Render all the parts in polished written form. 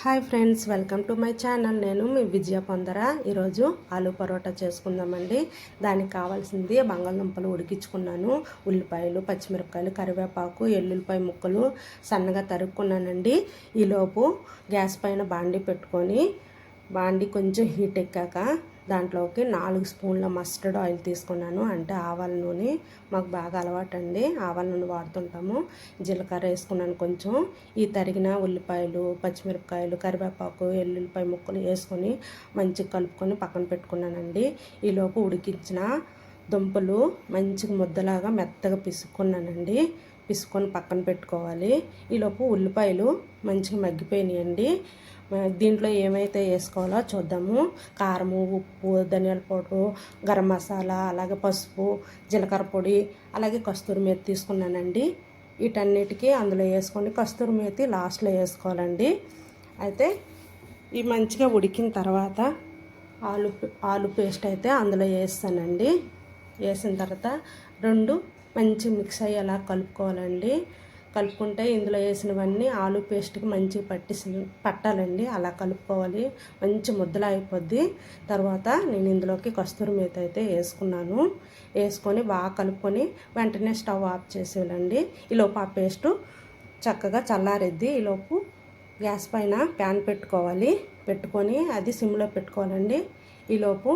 Hi friends, welcome to my channel. నేను మీ విజయ పొందర. ఈరోజు ఆలు పరోటా చేసుకుందామండి. దానికి కావాల్సింది బంగాళదుంపలు ఉడికించుకున్నాను, ఉల్లిపాయలు, పచ్చిమిరపకాయలు, కరివేపాకు, ఎల్లుల్లిపాయ ముక్కలు సన్నగా తరుక్కున్నానండి. ఈలోపు గ్యాస్ పైన బాండీ పెట్టుకొని బాండీ కొంచెం హీట్ ఎక్కాక దాంట్లోకి 4 స్పూన్ల మస్టర్డ్ ఆయిల్ తీసుకున్నాను. అంటే ఆవాల నూనె మాకు బాగా అలవాటు అండి, ఆవాల నూనె వాడుతుంటాము. జీలకర్ర వేసుకున్నాను కొంచెం. ఈ తరిగిన ఉల్లిపాయలు, పచ్చిమిరపకాయలు, కరివేపాకు, ఎల్లుల్లిపాయ ముక్కలు వేసుకొని మంచిగా కలుపుకొని పక్కన పెట్టుకున్నానండి. ఈలోపు ఉడికించిన దుంపలు మంచిగా ముద్దలాగా మెత్తగా పిసుక్కున్నానండి. పిసుకొని పక్కన పెట్టుకోవాలి. ఈలోపు ఉల్లిపాయలు మంచిగా మగ్గిపోయినాయండి. దీంట్లో ఏమైతే వేసుకోవాలో చూద్దాము. కారము, ఉప్పు, ధనియాల పౌడరు, గరం మసాలా, అలాగే పసుపు, జీలకర్ర పొడి, అలాగే కస్తూరి మేతి తీసుకున్నానండి. వీటన్నిటికీ అందులో వేసుకొని కస్తూరి మేతి లాస్ట్లో వేసుకోవాలండి. అయితే ఈ మంచిగా ఉడికిన తర్వాత ఆలు పేస్ట్ అయితే అందులో వేస్తానండి. వేసిన తర్వాత రెండు మంచి మిక్స్ అయ్యేలా కలుపుకోవాలండి. కలుపుకుంటే ఇందులో వేసినవన్నీ ఆలు పేస్ట్కి మంచిగా పట్టాలండి. అలా కలుపుకోవాలి. మంచి ముద్దలా అయిపోద్ది. తర్వాత నేను ఇందులోకి కస్తూరి మేతి అయితే వేసుకున్నాను. వేసుకొని బాగా కలుపుకొని వెంటనే స్టవ్ ఆఫ్ చేసేయాలండి. ఈలోపు ఆ పేస్టు చక్కగా చల్లారిద్ది. ఈలోపు గ్యాస్ పైన ప్యాన్ పెట్టుకొని అది సిమ్లో పెట్టుకోవాలండి. ఈలోపు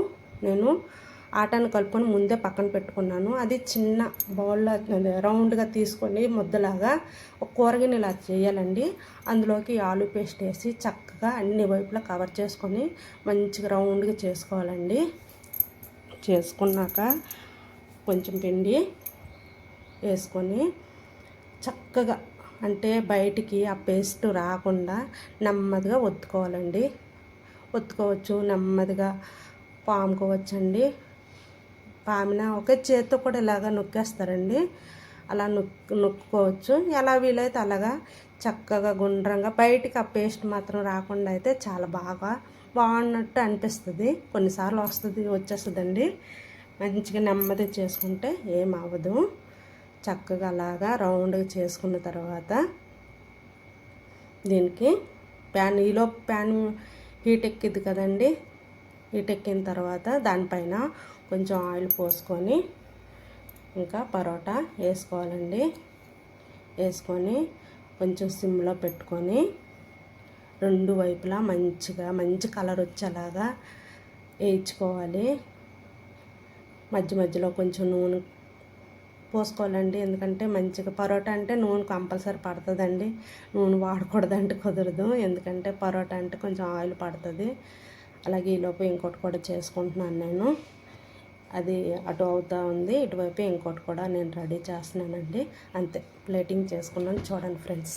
నేను ఆటాను కలుపుకొని ముందే పక్కన పెట్టుకున్నాను. అది చిన్న బౌల్లో రౌండ్గా తీసుకొని ముద్దలాగా ఒక కూరగిన్నె ఇలా చేయాలండి. అందులోకి ఆలు పేస్ట్ వేసి చక్కగా అన్ని వైపులా కవర్ చేసుకొని మంచిగా రౌండ్గా చేసుకోవాలండి. చేసుకున్నాక కొంచెం పిండి వేసుకొని చక్కగా, అంటే బయటికి ఆ పేస్ట్ రాకుండా నెమ్మదిగా ఒత్తుకోవాలండి. ఒత్తుకోవచ్చు, నెమ్మదిగా పాముకోవచ్చండి. పామిన ఒకే చేత్తో కూడా ఇలాగా నొక్కేస్తారండి. అలా నొక్కుకోవచ్చు. ఎలా వీలైతే అలాగా చక్కగా గుండ్రంగా బయటికి ఆ పేస్ట్ మాత్రం రాకుండా అయితే చాలా బాగున్నట్టు అనిపిస్తుంది. కొన్నిసార్లు వచ్చేస్తుందండి. మంచిగా నెమ్మది చేసుకుంటే ఏం అవ్వదు. చక్కగా అలాగా రౌండ్గా చేసుకున్న తర్వాత దీనికి ప్యాన్ హీట్ ఎక్కిద్ది కదండి. హీట్ ఎక్కిన తర్వాత దానిపైన కొంచెం ఆయిల్ పోసుకొని ఇంకా పరోటా వేసుకోవాలండి. వేసుకొని కొంచెం సిమ్లో పెట్టుకొని రెండు వైపులా మంచి కలర్ వచ్చేలాగా వేయించుకోవాలి. మధ్యలో కొంచెం నూనె పోసుకోవాలండి. ఎందుకంటే మంచిగా పరోటా అంటే నూనె కంపల్సరీ పడుతుందండి. నూనె వాడకూడదంటే కుదరదు. ఎందుకంటే పరోటా అంటే కొంచెం ఆయిల్ పడుతుంది. అలాగే ఈలోపు ఇంకోటి కూడా చేసుకుంటున్నాను నేను. అది అటు అవుతూ ఉంది, ఇటువైపు ఇంకోటి కూడా నేను రెడీ చేస్తున్నానండి. అంతే, ప్లేటింగ్ చేసుకున్నాను. చూడండి ఫ్రెండ్స్.